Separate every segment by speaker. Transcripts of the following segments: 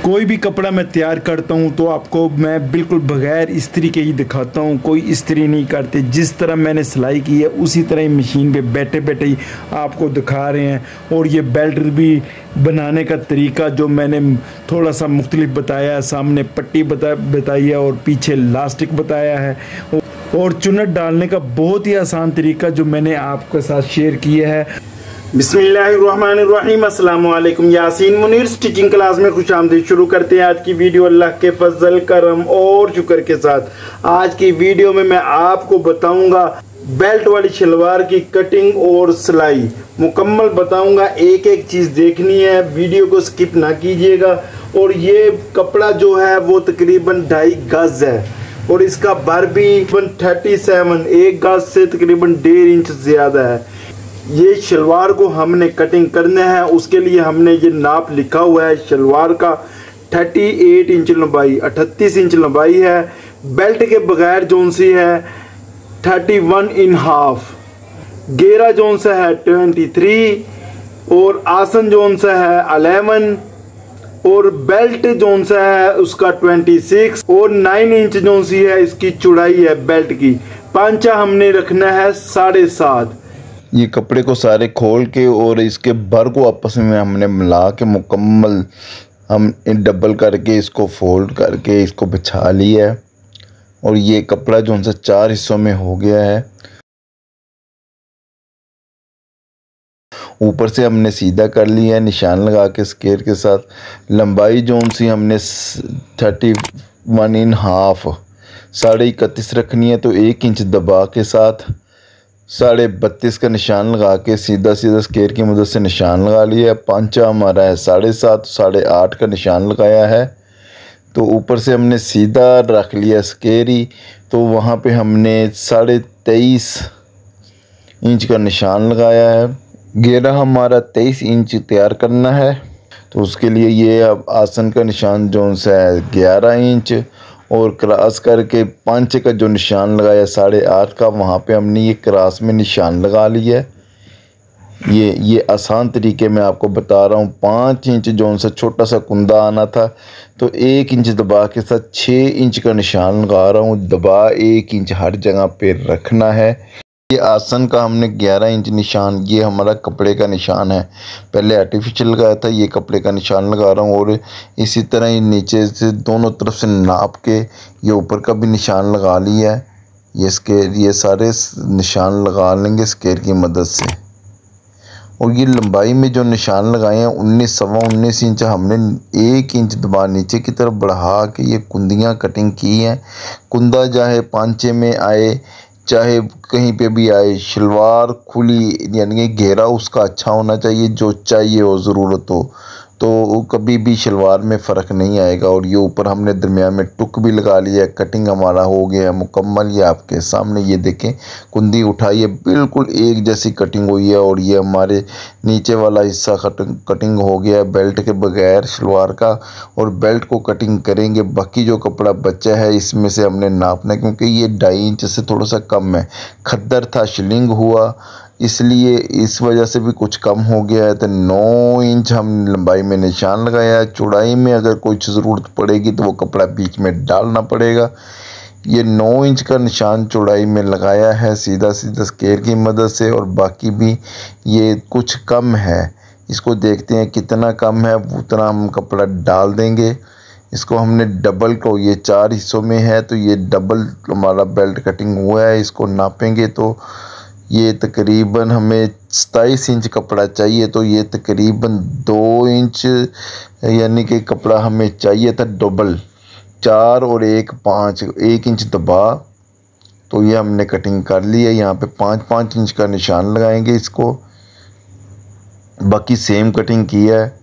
Speaker 1: कोई भी कपड़ा मैं तैयार करता हूँ तो आपको मैं बिल्कुल बगैर इस्त्री के ही दिखाता हूँ, कोई इस्त्री नहीं करते। जिस तरह मैंने सिलाई की है उसी तरह ही मशीन पे बैठे बैठे ही आपको दिखा रहे हैं। और ये बेल्ट भी बनाने का तरीका जो मैंने थोड़ा सा मुख्तलिफ बताया है, सामने पट्टी बताई है और पीछे लास्टिक बताया है। और चुन्नट डालने का बहुत ही आसान तरीका जो मैंने आपके साथ शेयर किया है। बिस्मिल्लाहिर्रहमानिर्रहीम, अस्सलाम वालेकुम। यासीन मुनीर स्टिचिंग क्लास में खुश आमदीद। शुरू करते हैं आज की वीडियो अल्लाह के फजल करम और शुक्र के साथ। आज की वीडियो में मैं आपको बताऊंगा बेल्ट वाली शलवार की कटिंग और सिलाई मुकम्मल बताऊंगा। एक एक चीज़ देखनी है, वीडियो को स्किप ना कीजिएगा। और ये कपड़ा जो है वो तकरीबन 2.5 गज है और इसका भर भी 37, 1 गज से तकरीबन 1.5 इंच ज़्यादा है। ये शलवार को हमने कटिंग करना है, उसके लिए हमने ये नाप लिखा हुआ है। शलवार का 38 इंच लंबाई, 38 इंच लंबाई है। बेल्ट के बगैर जोन सी है 31.5, घेरा जोन सा है 23 और आसन जोन सा है 11 और बेल्ट जोन सा है उसका 26 और 9 इंच जोन सी है इसकी चौड़ाई है बेल्ट की। पांचा हमने रखना है 7.5।
Speaker 2: ये कपड़े को सारे खोल के और इसके भर को आपस में हमने मिला के मुकम्मल हम डबल करके इसको फोल्ड करके इसको बिछा लिया है। और ये कपड़ा जो उनसे 4 हिस्सों में हो गया है। ऊपर से हमने सीधा कर लिया है निशान लगा के स्केल के साथ। लंबाई जो उनसी हमने 31.5 31.5 रखनी है, तो 1 इंच दबा के साथ 32.5 का निशान लगा के सीधा सीधा स्केल की मदद से निशान लगा लिया है। पांचा हमारा है 7.5, 8.5 का निशान लगाया है। तो ऊपर से हमने सीधा रख लिया स्केरी, तो वहाँ पे हमने 23.5 इंच का निशान लगाया है। घेरा हमारा 23 इंच तैयार करना है, तो उसके लिए ये अब आसन का निशान जो सा है 11 इंच और क्रॉस करके पांचे का जो निशान लगाया 8.5 का, वहाँ पे हमने ये क्रॉस में निशान लगा लिया है। ये आसान तरीके में आपको बता रहा हूँ। 5 इंच जो सा छोटा सा कुंदा आना था, तो 1 इंच दबा के साथ 6 इंच का निशान लगा रहा हूँ। दबा 1 इंच हर जगह पे रखना है। ये आसन का हमने 11 इंच निशान, ये हमारा कपड़े का निशान है। पहले आर्टिफिशियल लगाया था, ये कपड़े का निशान लगा रहा हूँ। और इसी तरह ही नीचे से दोनों तरफ से नाप के ये ऊपर का भी निशान लगा लिया है। ये सारे निशान लगा लेंगे स्केल की मदद से। और ये लंबाई में जो निशान लगाए हैं 19, 19.25 इंच हमने 1 इंच दबा नीचे की तरफ बढ़ा के ये कुंदियाँ कटिंग की हैं। कुंदा चाहे पांचे में आए चाहे कहीं पे भी आए, शलवार खुली यानी कि घेरा उसका अच्छा होना चाहिए, जो चाहिए हो ज़रूरत हो, तो कभी भी शलवार में फ़र्क नहीं आएगा। और ये ऊपर हमने दरमियान में टुक भी लगा लिया है। कटिंग हमारा हो गया मुकम्मल। ये आपके सामने ये देखें, कुंदी उठाई है, बिल्कुल एक जैसी कटिंग हुई है। और ये हमारे नीचे वाला हिस्सा कटिंग हो गया बेल्ट के बगैर शलवार का। और बेल्ट को कटिंग करेंगे, बाकी जो कपड़ा बचा है इसमें से हमने नापना है, क्योंकि ये 2.5 इंच से थोड़ा सा कम है। खद्दर था, शिलिंग हुआ, इसलिए इस वजह से भी कुछ कम हो गया है। तो 9 इंच हम लंबाई में निशान लगाया है। चौड़ाई में अगर कुछ ज़रूरत पड़ेगी तो वो कपड़ा बीच में डालना पड़ेगा। ये 9 इंच का निशान चौड़ाई में लगाया है सीधा सीधा स्केल की मदद से। और बाकी भी ये कुछ कम है, इसको देखते हैं कितना कम है, उतना हम कपड़ा डाल देंगे। इसको हमने डबल को, ये 4 हिस्सों में है, तो ये डबल हमारा बेल्ट कटिंग हुआ है। इसको नापेंगे तो ये तकरीबन हमें 27 इंच कपड़ा चाहिए, तो ये तकरीबन 2 इंच यानी कि कपड़ा हमें चाहिए था डबल। 4 और 1 5, 1 इंच दबा, तो ये हमने कटिंग कर ली है। यहाँ पे 5-5 इंच का निशान लगाएंगे इसको। बाकी सेम कटिंग की है।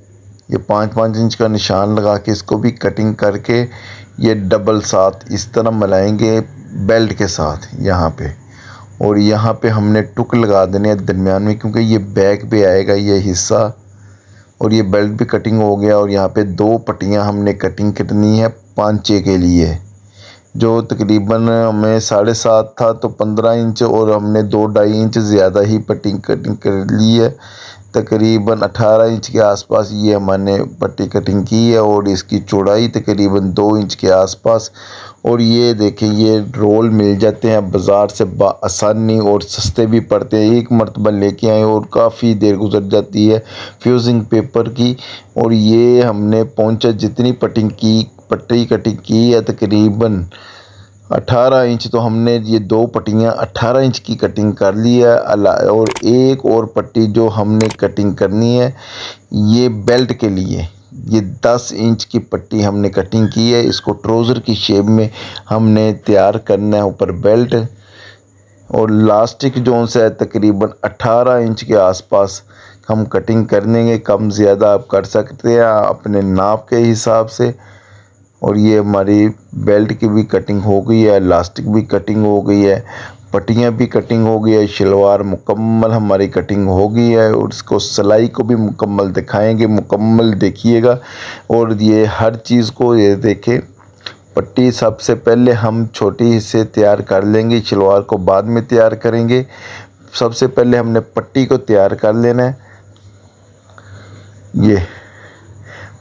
Speaker 2: ये 5-5 इंच का निशान लगा के इसको भी कटिंग करके ये डबल साथ इस तरह मिलाएंगे बेल्ट के साथ यहाँ पे। और यहाँ पे हमने टुक लगा देने हैं दरमियान में, क्योंकि ये बैक पे आएगा ये हिस्सा। और ये बेल्ट भी कटिंग हो गया। और यहाँ पे 2 पट्टियाँ हमने कटिंग करनी है पांचे के लिए, जो तकरीबन हमें 7.5 था, तो 15 इंच और हमने 2-2.5 इंच ज़्यादा ही कटिंग कर ली है, तकरीबन 18 इंच के आसपास ये हमने पट्टी कटिंग की है और इसकी चौड़ाई तकरीबन 2 इंच के आसपास। और ये देखें, ये रोल मिल जाते हैं बाज़ार से आसानी और सस्ते भी पड़ते हैं। एक मरतबा लेके आए और काफ़ी देर गुजर जाती है फ्यूजिंग पेपर की। और ये हमने पहुंचा जितनी पट्टी कटिंग की है तकरीबन 18 इंच, तो हमने ये 2 पट्टियाँ 18 इंच की कटिंग कर ली है। और एक और पट्टी जो हमने कटिंग करनी है ये बेल्ट के लिए, ये 10 इंच की पट्टी हमने कटिंग की है। इसको ट्राउज़र की शेप में हमने तैयार करना है ऊपर बेल्ट। और लास्टिक जोन से है तकरीबन 18 इंच के आसपास हम कटिंग कर देंगे। कम ज़्यादा आप कर सकते हैं अपने नाप के हिसाब से। और ये हमारी बेल्ट की भी कटिंग हो गई है, इलास्टिक भी कटिंग हो गई है, पट्टियाँ भी कटिंग हो गई है, शलवार मुकम्मल हमारी कटिंग हो गई है। और इसको सिलाई को भी मुकम्मल दिखाएंगे, मुकम्मल देखिएगा। और ये हर चीज़ को ये देखें, पट्टी सबसे पहले हम छोटी हिस्से तैयार कर लेंगे, शलवार को बाद में तैयार करेंगे। सबसे पहले हमने पट्टी को तैयार कर लेना है। ये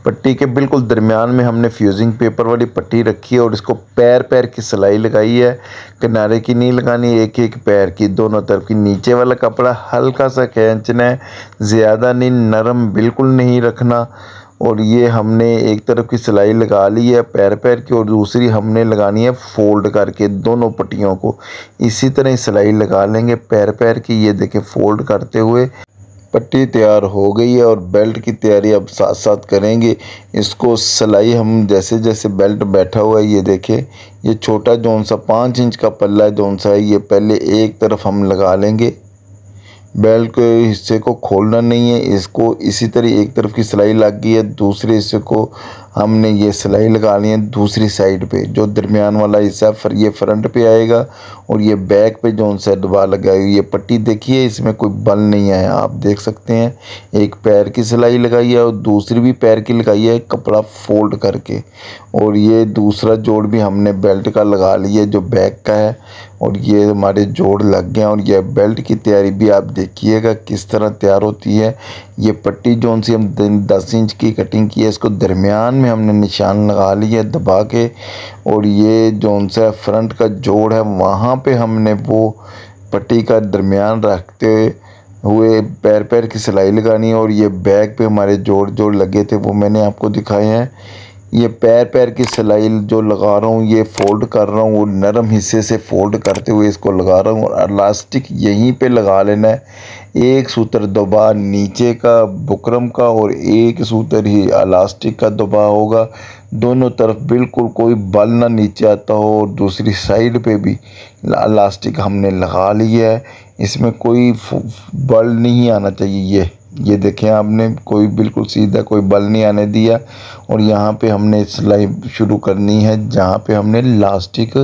Speaker 2: पट्टी के बिल्कुल दरमियान में हमने फ्यूजिंग पेपर वाली पट्टी रखी है और इसको पैर की सिलाई लगाई है। किनारे की नहीं लगानी, एक एक पैर की, दोनों तरफ की। नीचे वाला कपड़ा हल्का सा खींचना है, ज़्यादा नहीं, नरम बिल्कुल नहीं रखना। और ये हमने एक तरफ की सिलाई लगा ली है पैर की, और दूसरी हमने लगानी है फोल्ड करके दोनों पट्टियों को। इसी तरह ही सिलाई लगा लेंगे पैर की। ये देखें, फोल्ड करते हुए पट्टी तैयार हो गई है। और बेल्ट की तैयारी अब साथ साथ करेंगे। इसको सिलाई हम जैसे जैसे बेल्ट बैठा हुआ है, ये देखें, ये छोटा जोन सा 5 इंच का पल्ला जोन सा है, ये पहले एक तरफ हम लगा लेंगे। बेल्ट के हिस्से को खोलना नहीं है, इसको इसी तरह एक तरफ की सिलाई लग गई है, दूसरे हिस्से को हमने ये सिलाई लगा ली है दूसरी साइड पे। जो दरमियान वाला हिस्सा ये फ्रंट पे आएगा और ये बैक पे जो सा दबा लगा है। ये पट्टी देखिए, इसमें कोई बल नहीं आया, आप देख सकते हैं। एक पैर की सिलाई लगाई है और दूसरी भी पैर की लगाई है, कपड़ा फोल्ड करके। और ये दूसरा जोड़ भी हमने बेल्ट का लगा लिया जो बैक का है। और ये हमारे जोड़ लग गए। और ये बेल्ट की तैयारी भी आप देखिएगा किस तरह तैयार होती है। ये पट्टी जोन सी हम 10 इंच की कटिंग की है, इसको दरमियान में हमने निशान लगा लिया दबा के। और ये जोन सा फ्रंट का जोड़ है, वहाँ पे हमने वो पट्टी का दरमियान रखते हुए पैर की सिलाई लगानी है। और ये बैक पे हमारे जोड़ लगे थे, वो मैंने आपको दिखाए हैं। ये पैर की सिलाई जो लगा रहा हूँ, ये फोल्ड कर रहा हूँ, वो नरम हिस्से से फोल्ड करते हुए इसको लगा रहा हूँ। और इलास्टिक यहीं पे लगा लेना है। एक सूत्र दबा नीचे का बुकरम का और एक सूत्र ही इलास्टिक का दबा होगा। दोनों तरफ बिल्कुल कोई बल ना नीचे आता हो। और दूसरी साइड पे भी इलास्टिक हमने लगा लिया है, इसमें कोई बल नहीं आना चाहिए। ये देखें आपने, कोई बिल्कुल सीधा कोई बल नहीं आने दिया। और यहाँ पे हमने सिलाई शुरू करनी है जहाँ पे हमने इलास्टिक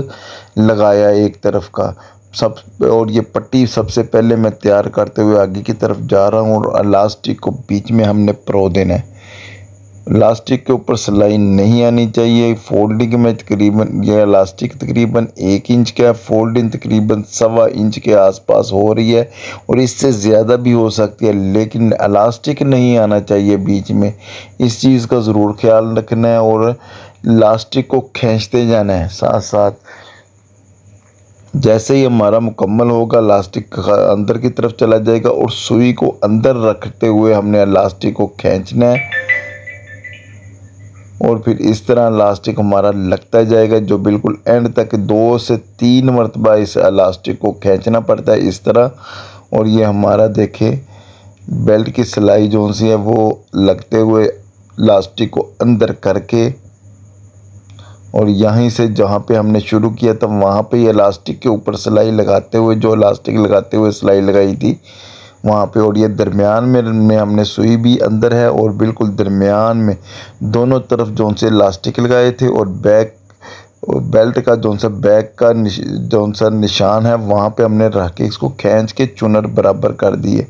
Speaker 2: लगाया एक तरफ का सब। और ये पट्टी सबसे पहले मैं तैयार करते हुए आगे की तरफ जा रहा हूँ। और इलास्टिक को बीच में हमने परो देना है। इलास्टिक के ऊपर सिलाई नहीं आनी चाहिए। फोल्डिंग में तकरीबन यह इलास्टिक तकरीबन 1 इंच का है, फोल्डिंग तकरीबन 1.25 इंच के आसपास हो रही है। और इससे ज़्यादा भी हो सकती है, लेकिन इलास्टिक नहीं आना चाहिए बीच में। इस चीज़ का ज़रूर ख्याल रखना है। और इलास्टिक को खींचते जाना है साथ साथ। जैसे ही हमारा मुकम्मल होगा, इलास्टिक अंदर की तरफ चला जाएगा और सुई को अंदर रखते हुए हमने इलास्टिक को खींचना है। और फिर इस तरह इलास्टिक हमारा लगता जाएगा, जो बिल्कुल एंड तक 2 से 3 मरतबा इस इलास्टिक को खींचना पड़ता है इस तरह। और ये हमारा देखें, बेल्ट की सिलाई जो सी है वो लगते हुए इलास्टिक को अंदर करके, और यहीं से जहाँ पे हमने शुरू किया था वहाँ पे इलास्टिक के ऊपर सिलाई लगाते हुए, जो इलास्टिक लगाते हुए सिलाई लगाई थी वहाँ पे। और ये दरमियान में हमने सुई भी अंदर है और बिल्कुल दरमियान में दोनों तरफ जो से इलास्टिक लगाए थे। और बेल्ट का जो सा बैक का जो सा निशान है वहाँ पे हमने रख के इसको खींच के चुनर बराबर कर दिए।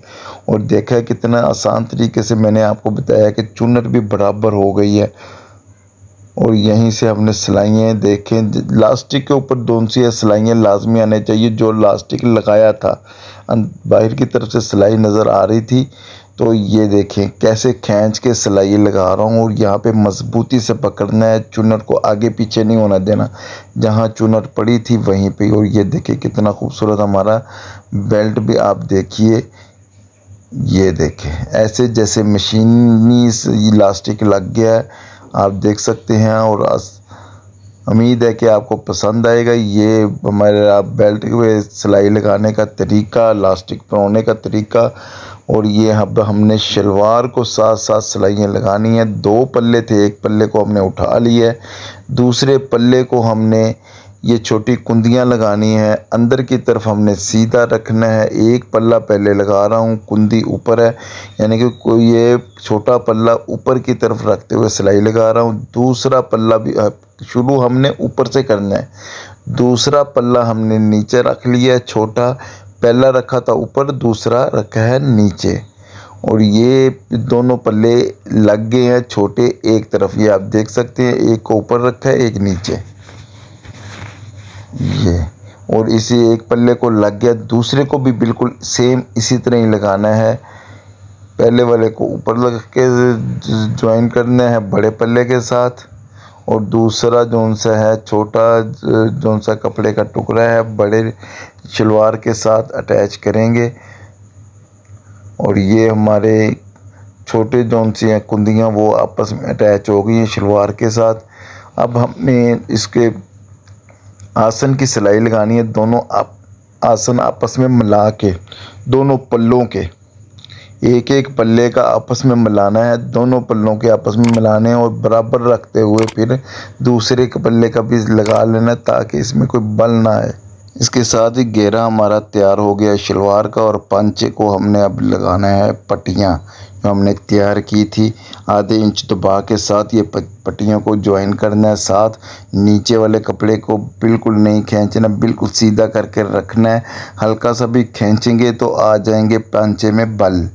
Speaker 2: और देखा है कितना आसान तरीके से मैंने आपको बताया कि चुनर भी बराबर हो गई है। और यहीं से हमने सिलाइयाँ देखें, इलास्टिक के ऊपर दोनों सी सिलाइयाँ लाजमी आने चाहिए। जो इलास्टिक लगाया था बाहर की तरफ से सिलाई नज़र आ रही थी, तो ये देखें कैसे खींच के सिलाई लगा रहा हूँ, और यहाँ पे मजबूती से पकड़ना है, चुनर को आगे पीछे नहीं होना देना, जहाँ चुनर पड़ी थी वहीं पे। और ये देखिए कितना खूबसूरत हमारा बेल्ट भी आप देखिए, ये देखें ऐसे जैसे मशीनी इलास्टिक लग गया है, आप देख सकते हैं। और उम्मीद है कि आपको पसंद आएगा ये हमारे बेल्ट पे सिलाई लगाने का तरीका, इलास्टिक परोने का तरीका। और ये अब हमने शलवार को साथ साथ सिलाइयाँ लगानी है। 2 पल्ले थे, एक पल्ले को हमने उठा लिया है, दूसरे पल्ले को हमने ये छोटी कुंदियाँ लगानी है, अंदर की तरफ हमने सीधा रखना है। एक पल्ला पहले लगा रहा हूँ, कुंदी ऊपर है, यानी कि कोई ये छोटा पल्ला ऊपर की तरफ रखते हुए सिलाई लगा रहा हूँ। दूसरा पल्ला भी शुरू हमने ऊपर से करना है, दूसरा पल्ला हमने नीचे रख लिया है, छोटा पहला रखा था ऊपर, दूसरा रखा है नीचे। और ये दोनों पल्ले लग गए हैं छोटे एक तरफ, ये आप देख सकते हैं, एक को ऊपर रखा है एक नीचे, ये। और इसी एक पल्ले को लग गया, दूसरे को भी बिल्कुल सेम इसी तरह ही लगाना है। पहले वाले को ऊपर लग के ज्वाइन करना है बड़े पल्ले के साथ, और दूसरा जौन सा है छोटा जौन सा कपड़े का टुकड़ा है बड़े शलवार के साथ अटैच करेंगे। और ये हमारे छोटे जौन सी हैं कुंदियाँ वो आपस में अटैच हो गई हैं शलवार के साथ। अब हमने इसके आसन की सिलाई लगानी है, दोनों आसन आपस में मिला के, दोनों पल्लों के एक एक पल्ले का आपस में मिलाना है, दोनों पल्लों के आपस में मिलाने हैं, और बराबर रखते हुए फिर दूसरे के पल्ले का भी लगा लेना ताकि इसमें कोई बल ना आए। इसके साथ ही घेरा हमारा तैयार हो गया शलवार का, और पंचे को हमने अब लगाना है पट्टियाँ जो हमने तैयार की थी, आधे इंच दबा के साथ ये पट्टियों को ज्वाइन करना है। साथ नीचे वाले कपड़े को बिल्कुल नहीं खींचना, बिल्कुल सीधा करके रखना है, हल्का सा भी खींचेंगे तो आ जाएंगे पंचे में बल,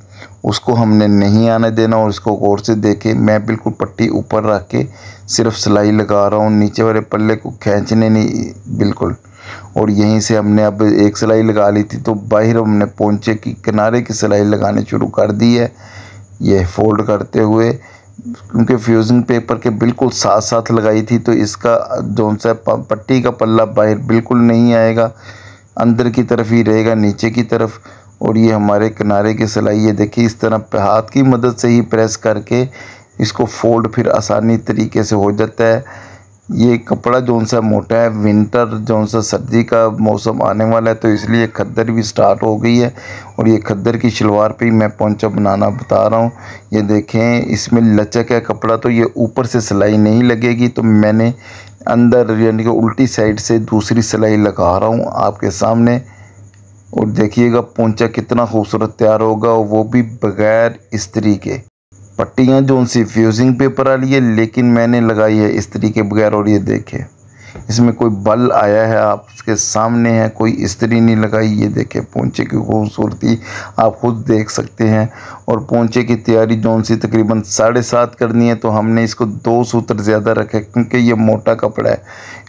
Speaker 2: उसको हमने नहीं आने देना। और इसको गौर से देखें, मैं बिल्कुल पट्टी ऊपर रख के सिर्फ सिलाई लगा रहा हूँ, नीचे वाले पल्ले को खींचने नहीं बिल्कुल। और यहीं से हमने अब एक सिलाई लगा ली थी, तो बाहर हमने पोंचे की किनारे की सिलाई लगाने शुरू कर दी है, ये फोल्ड करते हुए, क्योंकि फ्यूजिंग पेपर के बिल्कुल साथ साथ लगाई थी, तो इसका जौन सा पट्टी का पल्ला बाहर बिल्कुल नहीं आएगा, अंदर की तरफ ही रहेगा, नीचे की तरफ। और ये हमारे किनारे की सिलाई, ये देखिए इस तरह हाथ की मदद से ही प्रेस करके इसको फोल्ड फिर आसानी तरीके से हो जाता है। ये कपड़ा जौन सा मोटा है, विंटर जौन सा सर्दी का मौसम आने वाला है, तो इसलिए खद्दर भी स्टार्ट हो गई है। और ये खद्दर की शलवार पे ही मैं पोंचा बनाना बता रहा हूँ। ये देखें इसमें लचक है कपड़ा, तो ये ऊपर से सिलाई नहीं लगेगी, तो मैंने अंदर यानी कि उल्टी साइड से दूसरी सिलाई लगा रहा हूँ आपके सामने। और देखिएगा पोंचा कितना खूबसूरत तैयार होगा, वो भी बगैर इस्त्री के। पट्टियाँ जो सी फ्यूजिंग पेपर वाली है, लेकिन मैंने लगाई है इस्त्री के बगैर। और ये देखें इसमें कोई बल आया है आपके सामने है, कोई इस्त्री नहीं लगाई। ये देखें पोंचे की खूबसूरती आप खुद देख सकते हैं। और पोंचे की तैयारी जौन सी तकरीबन 7.5 करनी है, तो हमने इसको 2 सूत्र ज़्यादा रखे, क्योंकि ये मोटा कपड़ा है,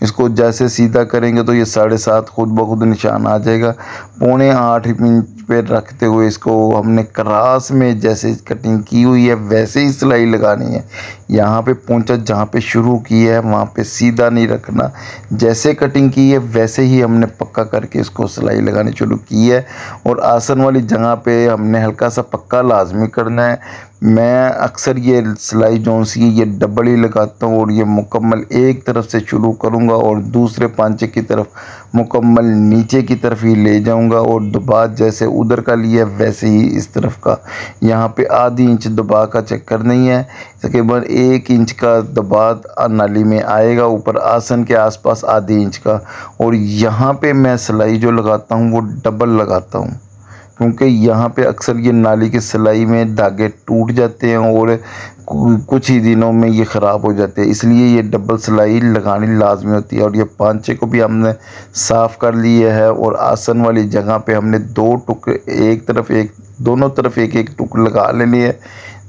Speaker 2: इसको जैसे सीधा करेंगे तो ये 7.5 खुद ब खुद निशान आ जाएगा। 7.25 इंच पे रखते हुए इसको हमने क्रास में जैसे कटिंग की हुई है वैसे ही सिलाई लगानी है। यहाँ पे पोंचा जहाँ पे शुरू की है वहाँ पे सीधा नहीं रखना, जैसे कटिंग की है वैसे ही हमने पक्का करके इसको सिलाई लगानी शुरू की है। और आसन वाली जगह पे हमने हल्का सा पक्का लाजमी करना है। मैं अक्सर ये सिलाई जौन सी ये डबल ही लगाता हूँ, और ये मुकम्मल एक तरफ से शुरू करूँगा और दूसरे पांचे की तरफ मुकम्मल नीचे की तरफ ही ले जाऊँगा। और दबा जैसे उधर का लिया वैसे ही इस तरफ का, यहाँ पे आधी इंच दबा का चक्कर नहीं है, तकरीबन 1 इंच का दबा नाली में आएगा, ऊपर आसन के आसपास आधी इंच का। और यहाँ पे मैं सिलाई जो लगाता हूँ वो डबल लगाता हूँ, क्योंकि यहाँ पे अक्सर ये नाली की सिलाई में धागे टूट जाते हैं और कुछ ही दिनों में ये ख़राब हो जाते हैं, इसलिए ये डबल सिलाई लगानी लाजमी होती है। और ये पांचे को भी हमने साफ़ कर लिया है, और आसन वाली जगह पे हमने 2 टुकड़े एक तरफ एक दोनों तरफ एक एक टुकड़ा लगा लेनी है,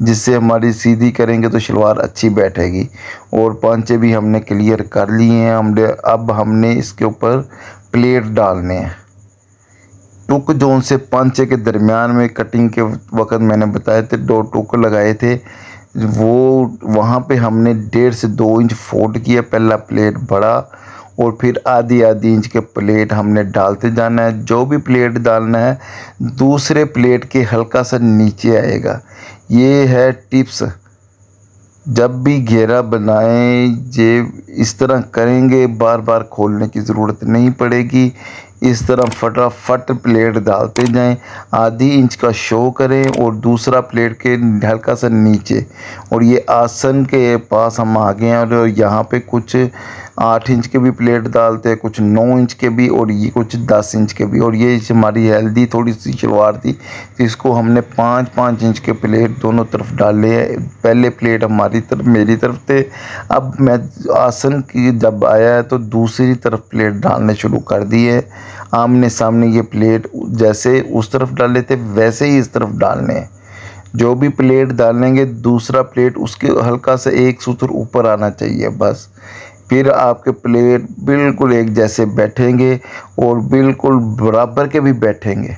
Speaker 2: जिससे हमारी सीधी करेंगे तो शलवार अच्छी बैठेगी। और पांचे भी हमने क्लियर कर लिए हैं। अब हमने इसके ऊपर प्लेट डालने हैं। टुक जोन से 5-6 के दरमियान में कटिंग के वक्त मैंने बताए थे 2 टुक लगाए थे, वो वहाँ पे हमने 1.5 से 2 इंच फोल्ड किया, पहला प्लेट बड़ा और फिर आधी इंच के प्लेट हमने डालते जाना है। जो भी प्लेट डालना है दूसरे प्लेट के हल्का सा नीचे आएगा। ये है टिप्स, जब भी घेरा बनाएं ये इस तरह करेंगे, बार बार खोलने की ज़रूरत नहीं पड़ेगी। इस तरह फटाफट प्लेट डालते जाएं, आधी इंच का शो करें और दूसरा प्लेट के हल्का सा नीचे। और ये आसन के पास हम आ गए हैं और यहाँ पे कुछ 8 इंच के भी प्लेट डालते हैं, कुछ 9 इंच के भी और ये कुछ 10 इंच के भी। और ये हमारी हेल्दी थोड़ी सी शलवार थी तो इसको हमने 5-5 इंच के प्लेट दोनों तरफ डाले हैं। पहले प्लेट हमारी तरफ मेरी तरफ थे, अब मैं आसन की जब आया है तो दूसरी तरफ प्लेट डालने शुरू कर दिए। आमने सामने ये प्लेट जैसे उस तरफ डाले थे वैसे ही इस तरफ डालने हैं। जो भी प्लेट डालेंगे दूसरा प्लेट उसके हल्का सा 1 सूत्र ऊपर आना चाहिए बस। फिर आपके प्लेट बिल्कुल एक जैसे बैठेंगे और बिल्कुल बराबर के भी बैठेंगे।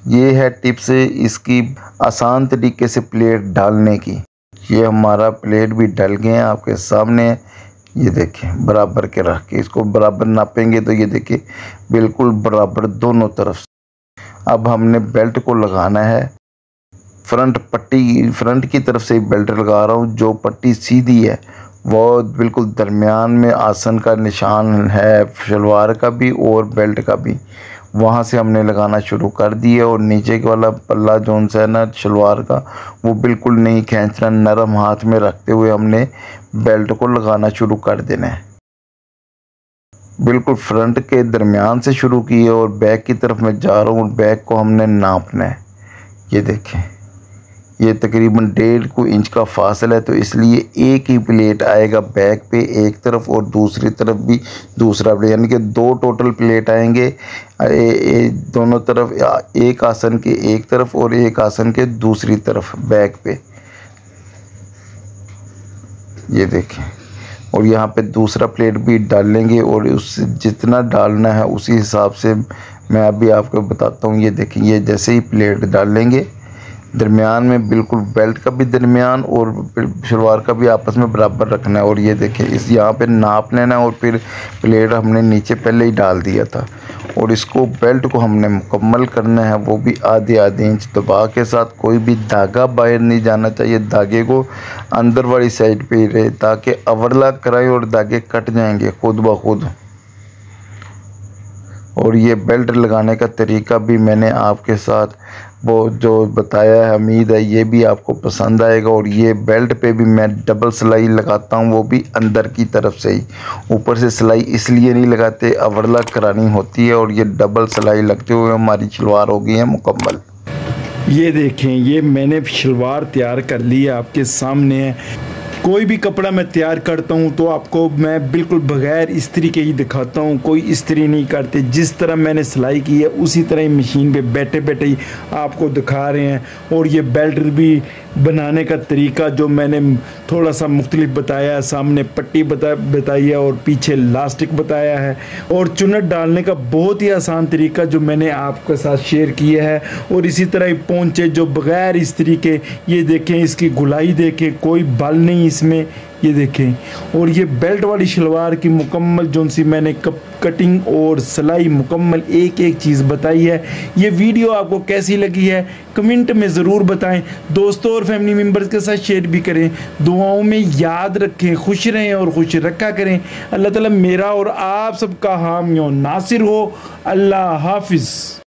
Speaker 2: ये है टिप्स इसकी आसान तरीके से प्लेट डालने की। ये हमारा प्लेट भी डल गए हैं आपके सामने, ये देखें बराबर के रख के इसको बराबर नापेंगे तो ये देखिए बिल्कुल बराबर दोनों तरफ। अब हमने बेल्ट को लगाना है, फ्रंट पट्टी फ्रंट की तरफ से बेल्ट लगा रहा हूँ। जो पट्टी सीधी है वो बिल्कुल दरमियान में आसन का निशान है, शलवार का भी और बेल्ट का भी, वहाँ से हमने लगाना शुरू कर दिए। और नीचे वाला पल्ला जोन सा है ना शलवार का वो बिल्कुल नहीं खींचना, नरम हाथ में रखते हुए हमने बेल्ट को लगाना शुरू कर देना है। बिल्कुल फ्रंट के दरमियान से शुरू किए और बैक की तरफ मैं जा रहा हूँ। बैक को हमने नापना है, ये देखें ये तकरीबन 1.5 इंच का फासला है तो इसलिए एक ही प्लेट आएगा बैक पे एक तरफ और दूसरी तरफ भी दूसरा प्लेट, यानी कि 2 टोटल प्लेट आएंगे दोनों तरफ, एक आसन के एक तरफ और एक आसन के दूसरी तरफ बैक पे, ये देखें। और यहाँ पे दूसरा प्लेट भी डाल लेंगे और उस जितना डालना है उसी हिसाब से मैं अभी आपको बताता हूँ। ये देखें ये जैसे ही प्लेट डाल लेंगे दरमियान में बिल्कुल बेल्ट का भी दरमियान और शलवार का भी आपस में बराबर रखना है। और ये देखें इस यहाँ पे नाप लेना है और फिर प्लेट हमने नीचे पहले ही डाल दिया था और इसको बेल्ट को हमने मुकम्मल करना है, वो भी आधे इंच दबा के साथ। कोई भी धागा बाहर नहीं जाना चाहिए, धागे को अंदर वाली साइड पे ही रहे ताकि ओवरलैप कराएं और धागे कट जाएंगे खुद ब खुद। और ये बेल्ट लगाने का तरीका भी मैंने आपके साथ वो जो बताया है, उम्मीद है ये भी आपको पसंद आएगा। और ये बेल्ट पे भी मैं डबल सिलाई लगाता हूँ, वो भी अंदर की तरफ से ही, ऊपर से सिलाई इसलिए नहीं लगाते ओवरलैप करानी होती है। और ये डबल सिलाई लगते हुए हमारी शलवार हो गई है मुकम्मल।
Speaker 1: ये देखें ये मैंने शलवार तैयार कर ली है आपके सामने है। कोई भी कपड़ा मैं तैयार करता हूँ तो आपको मैं बिल्कुल बग़ैर इस्त्री के ही दिखाता हूँ, कोई इस्त्री नहीं करते। जिस तरह मैंने सिलाई की है उसी तरह ही मशीन पे बैठे बैठे ही आपको दिखा रहे हैं। और ये बेल्ट भी बनाने का तरीका जो मैंने थोड़ा सा मुख्तलिफ बताया है, सामने पट्टी बताई है और पीछे लास्टिक बताया है। और चुन्नट डालने का बहुत ही आसान तरीका जो मैंने आपके साथ शेयर किया है। और इसी तरह ही पोंचे जो बग़ैर इस्त्री के, ये देखें इसकी गुलाई देखें, कोई बल नहीं इसमें, ये देखें। और ये बेल्ट वाली शलवार की मुकम्मल जोन सी मैंने कटिंग और सिलाई मुकम्मल एक एक चीज़ बताई है। ये वीडियो आपको कैसी लगी है कमेंट में ज़रूर बताएं, दोस्तों और फैमिली मेम्बर्स के साथ शेयर भी करें। दुआओं में याद रखें, खुश रहें और खुश रखा करें। अल्लाह ताला मेरा और आप सबका हामी और नासिर हो। अल्लाह हाफिज़।